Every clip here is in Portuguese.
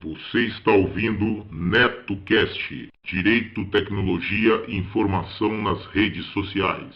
Você está ouvindo NetoCast, Direito, Tecnologia e Informação nas redes sociais.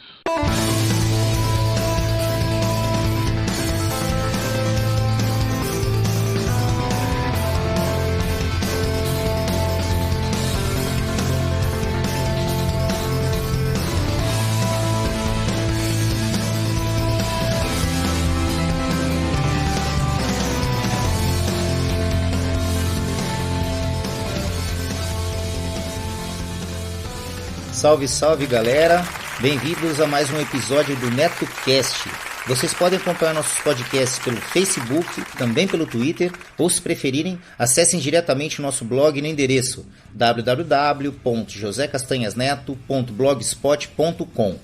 Salve, salve galera, bem-vindos a mais um episódio do NetoCast. Vocês podem acompanhar nossos podcasts pelo Facebook, também pelo Twitter, ou se preferirem, acessem diretamente o nosso blog no endereço www.josecastanhasneto.blogspot.com.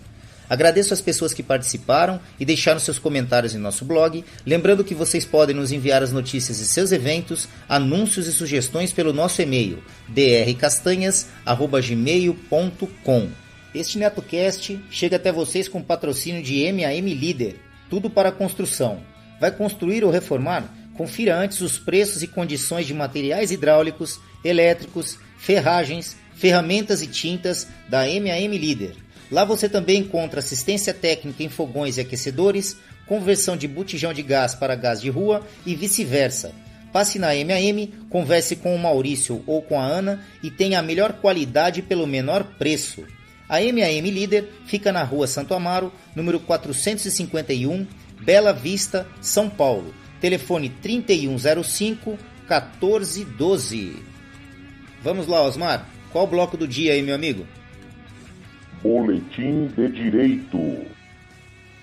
Agradeço às pessoas que participaram e deixaram seus comentários em nosso blog, lembrando que vocês podem nos enviar as notícias de seus eventos, anúncios e sugestões pelo nosso e-mail drcastanhas@gmail.com. Este NetoCast chega até vocês com patrocínio de MAM Líder, tudo para construção. Vai construir ou reformar? Confira antes os preços e condições de materiais hidráulicos, elétricos, ferragens, ferramentas e tintas da MAM Líder. Lá você também encontra assistência técnica em fogões e aquecedores, conversão de botijão de gás para gás de rua e vice-versa. Passe na MAM, converse com o Maurício ou com a Ana e tenha a melhor qualidade pelo menor preço. A MAM Líder fica na Rua Santo Amaro, número 451, Bela Vista, São Paulo. Telefone 3105-1412. Vamos lá, Osmar. Qual o bloco do dia aí, meu amigo? Boletim de Direito.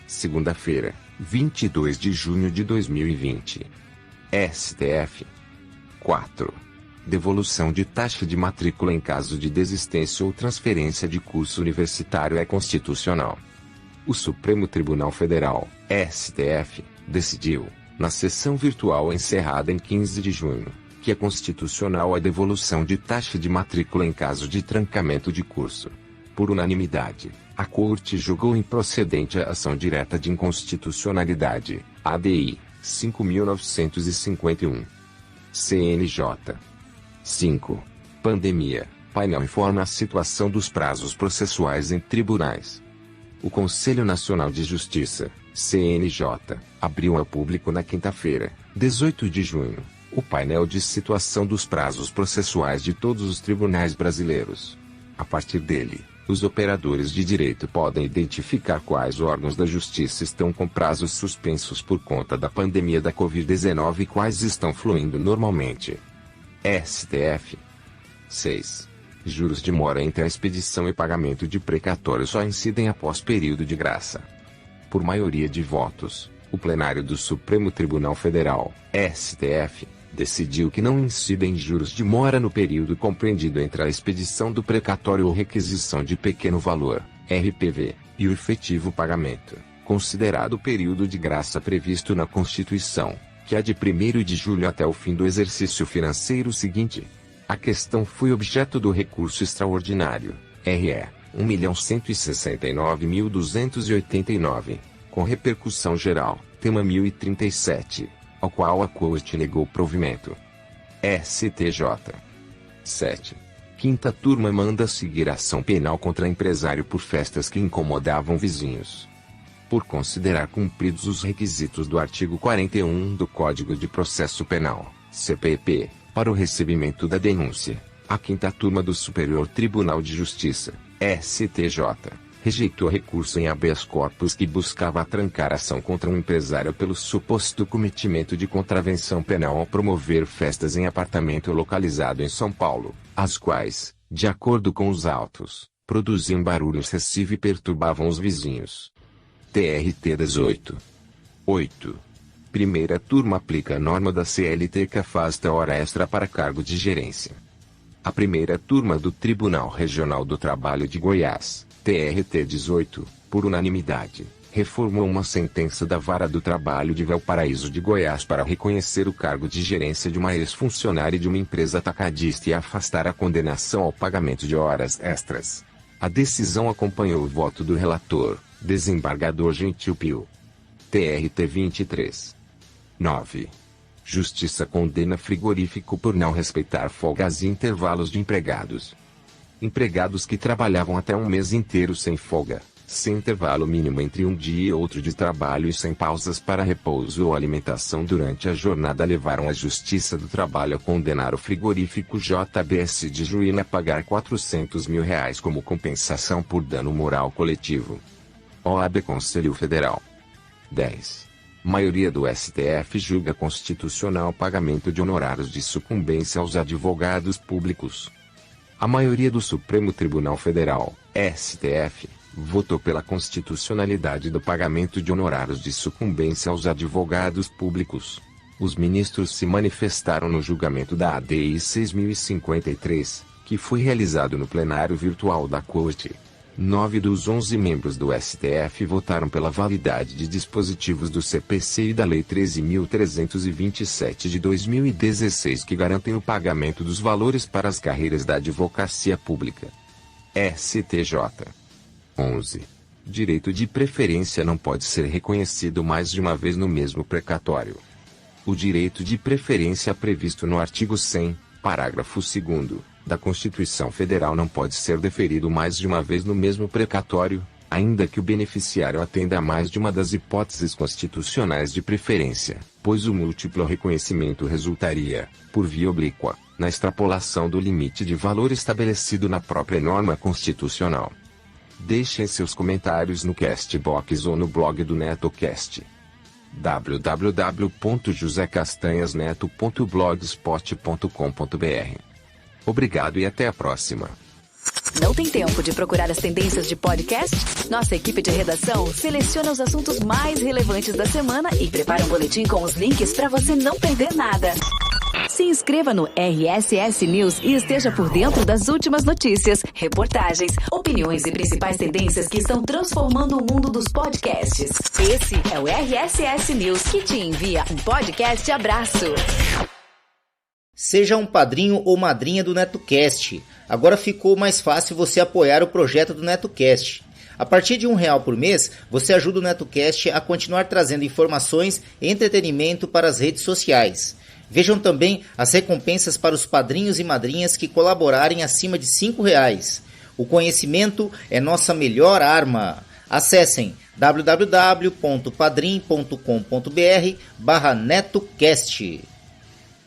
Segunda-feira, 22 de junho de 2020. STF. 4. Devolução de taxa de matrícula em caso de desistência ou transferência de curso universitário é constitucional. O Supremo Tribunal Federal, STF, decidiu, na sessão virtual encerrada em 15 de junho, que é constitucional a devolução de taxa de matrícula em caso de trancamento de curso. Por unanimidade, a Corte julgou improcedente a ação direta de inconstitucionalidade, ADI, 5.951. CNJ. 5. Pandemia. Painel informa a situação dos prazos processuais em tribunais. O Conselho Nacional de Justiça, CNJ, abriu ao público na quinta-feira, 18 de junho, o painel de situação dos prazos processuais de todos os tribunais brasileiros. A partir dele, os operadores de direito podem identificar quais órgãos da justiça estão com prazos suspensos por conta da pandemia da Covid-19 e quais estão fluindo normalmente. STF. 6. Juros de mora entre a expedição e pagamento de precatório só incidem após período de graça. Por maioria de votos, o plenário do Supremo Tribunal Federal, STF, decidiu que não incidem juros de mora no período compreendido entre a expedição do precatório ou requisição de pequeno valor, RPV, e o efetivo pagamento, considerado o período de graça previsto na Constituição, que é de 1º de julho até o fim do exercício financeiro seguinte. A questão foi objeto do recurso extraordinário, RE 1.169.289, com repercussão geral, tema 1037. Ao qual a Corte negou provimento. STJ. 7. Quinta turma manda seguir ação penal contra empresário por festas que incomodavam vizinhos. Por considerar cumpridos os requisitos do artigo 41 do Código de Processo Penal, CPP, para o recebimento da denúncia, a quinta turma do Superior Tribunal de Justiça, STJ, rejeitou recurso em habeas corpus que buscava trancar ação contra um empresário pelo suposto cometimento de contravenção penal ao promover festas em apartamento localizado em São Paulo, as quais, de acordo com os autos, produziam barulho excessivo e perturbavam os vizinhos. TRT 18. 8. Primeira turma aplica a norma da CLT que afasta hora extra para cargo de gerência. A primeira turma do Tribunal Regional do Trabalho de Goiás, TRT 18, por unanimidade, reformou uma sentença da Vara do Trabalho de Valparaíso de Goiás para reconhecer o cargo de gerência de uma ex-funcionária de uma empresa atacadista e afastar a condenação ao pagamento de horas extras. A decisão acompanhou o voto do relator, desembargador Gentil Pio. TRT 23. 9. Justiça condena frigorífico por não respeitar folgas e intervalos de empregados. Empregados que trabalhavam até um mês inteiro sem folga, sem intervalo mínimo entre um dia e outro de trabalho e sem pausas para repouso ou alimentação durante a jornada levaram a Justiça do Trabalho a condenar o frigorífico JBS de Juína a pagar R$400 mil como compensação por dano moral coletivo. OAB Conselho Federal. 10. Maioria do STF julga constitucional pagamento de honorários de sucumbência aos advogados públicos. A maioria do Supremo Tribunal Federal, STF, votou pela constitucionalidade do pagamento de honorários de sucumbência aos advogados públicos. Os ministros se manifestaram no julgamento da ADI 6053, que foi realizado no plenário virtual da Corte. 9 dos 11 membros do STF votaram pela validade de dispositivos do CPC e da Lei 13.327 de 2016 que garantem o pagamento dos valores para as carreiras da advocacia pública. STJ. 11. Direito de preferência não pode ser reconhecido mais de uma vez no mesmo precatório. O direito de preferência previsto no artigo 100, parágrafo 2º, da Constituição Federal não pode ser deferido mais de uma vez no mesmo precatório, ainda que o beneficiário atenda a mais de uma das hipóteses constitucionais de preferência, pois o múltiplo reconhecimento resultaria, por via oblíqua, na extrapolação do limite de valor estabelecido na própria norma constitucional. Deixem seus comentários no Castbox ou no blog do NetoCast. www.josecastanhasneto.blogspot.com.br. Obrigado e até a próxima. Não tem tempo de procurar as tendências de podcast? Nossa equipe de redação seleciona os assuntos mais relevantes da semana e prepara um boletim com os links para você não perder nada. Se inscreva no RSS News e esteja por dentro das últimas notícias, reportagens, opiniões e principais tendências que estão transformando o mundo dos podcasts. Esse é o RSS News que te envia um podcast abraço. Seja um padrinho ou madrinha do NetoCast. Agora ficou mais fácil você apoiar o projeto do NetoCast. A partir de R$1 por mês, você ajuda o NetoCast a continuar trazendo informações e entretenimento para as redes sociais. Vejam também as recompensas para os padrinhos e madrinhas que colaborarem acima de R$5. O conhecimento é nossa melhor arma. Acessem www.padrim.com.br/NetoCast.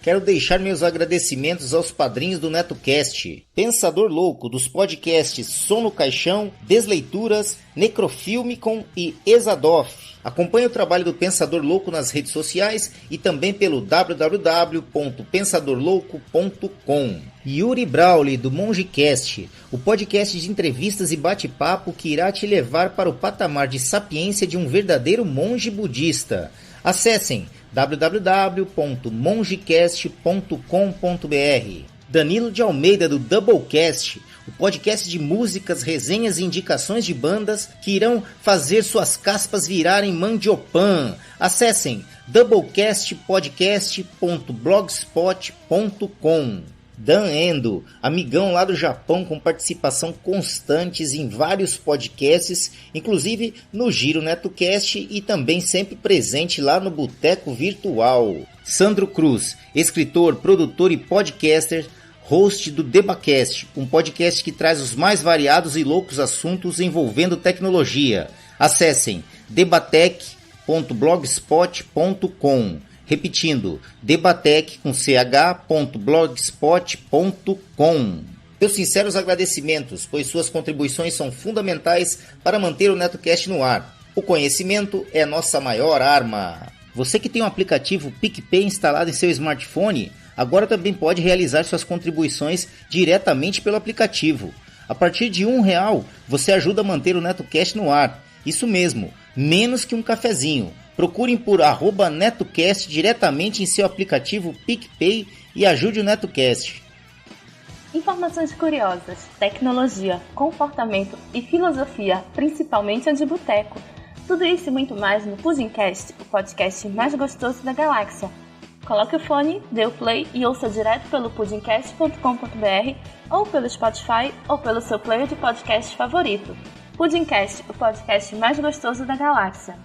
Quero deixar meus agradecimentos aos padrinhos do NetoCast. Pensador Louco, dos podcasts Som no Caixão, Desleituras, Necrofilmicon e Exadoff. Acompanhe o trabalho do Pensador Louco nas redes sociais e também pelo www.pensadorlouco.com. Yuri Brawley, do MongeCast, o podcast de entrevistas e bate-papo que irá te levar para o patamar de sapiência de um verdadeiro monge budista. Acessem www.mongecast.com.br. Danilo de Almeida, do Doublecast, o podcast de músicas, resenhas e indicações de bandas que irão fazer suas caspas virarem mandiopan. Acessem doublecastpodcast.blogspot.com. Dan Endo, amigão lá do Japão com participação constantes em vários podcasts, inclusive no Giro NetoCast e também sempre presente lá no Boteco Virtual. Sandro Cruz, escritor, produtor e podcaster, host do Debacast, um podcast que traz os mais variados e loucos assuntos envolvendo tecnologia. Acessem debatec.blogspot.com. Repetindo, debatec.blogspot.com. Meus sinceros agradecimentos, pois suas contribuições são fundamentais para manter o NetoCast no ar. O conhecimento é nossa maior arma. Você que tem o aplicativo PicPay instalado em seu smartphone, agora também pode realizar suas contribuições diretamente pelo aplicativo. A partir de R$1, você ajuda a manter o NetoCast no ar. Isso mesmo, menos que um cafezinho. Procurem por @NetoCast diretamente em seu aplicativo PicPay e ajude o NetoCast. Informações curiosas, tecnologia, comportamento e filosofia, principalmente a de boteco. Tudo isso e muito mais no Pudimcast, o podcast mais gostoso da galáxia. Coloque o fone, dê o play e ouça direto pelo pudimcast.com.br ou pelo Spotify ou pelo seu player de podcast favorito. Pudimcast, o podcast mais gostoso da galáxia.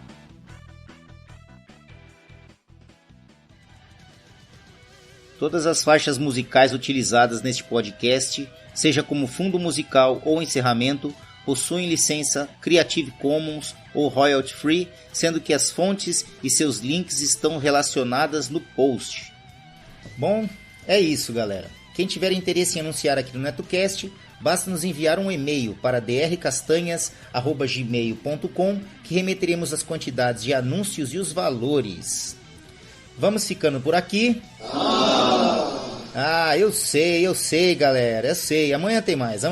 Todas as faixas musicais utilizadas neste podcast, seja como fundo musical ou encerramento, possuem licença Creative Commons ou Royalty Free, sendo que as fontes e seus links estão relacionadas no post. Bom, é isso, galera. Quem tiver interesse em anunciar aqui no NetoCast, basta nos enviar um e-mail para drcastanhas@gmail.com, que remeteremos as quantidades de anúncios e os valores. Vamos ficando por aqui. Eu sei, galera, eu sei. Amanhã tem mais.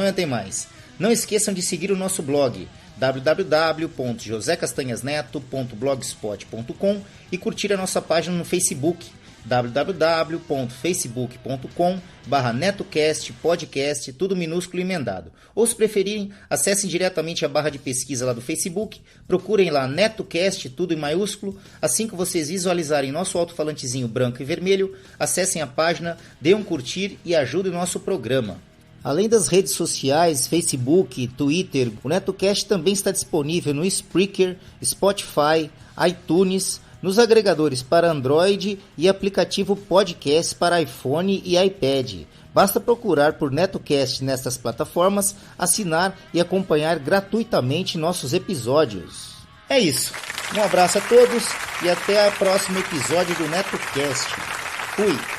Não esqueçam de seguir o nosso blog www.josecastanhasneto.blogspot.com e curtir a nossa página no Facebook www.facebook.com/netocast podcast, tudo minúsculo e emendado. Ou se preferirem, acessem diretamente a barra de pesquisa lá do Facebook, procurem lá NetoCast, tudo em maiúsculo. Assim que vocês visualizarem nosso alto-falantezinho branco e vermelho, acessem a página, dêem um curtir e ajudem o nosso programa. Além das redes sociais, Facebook, Twitter, o NetoCast também está disponível no Spreaker, Spotify, iTunes, nos agregadores para Android e aplicativo podcast para iPhone e iPad. Basta procurar por NetoCast nestas plataformas, assinar e acompanhar gratuitamente nossos episódios. É isso. Um abraço a todos e até o próximo episódio do NetoCast. Fui!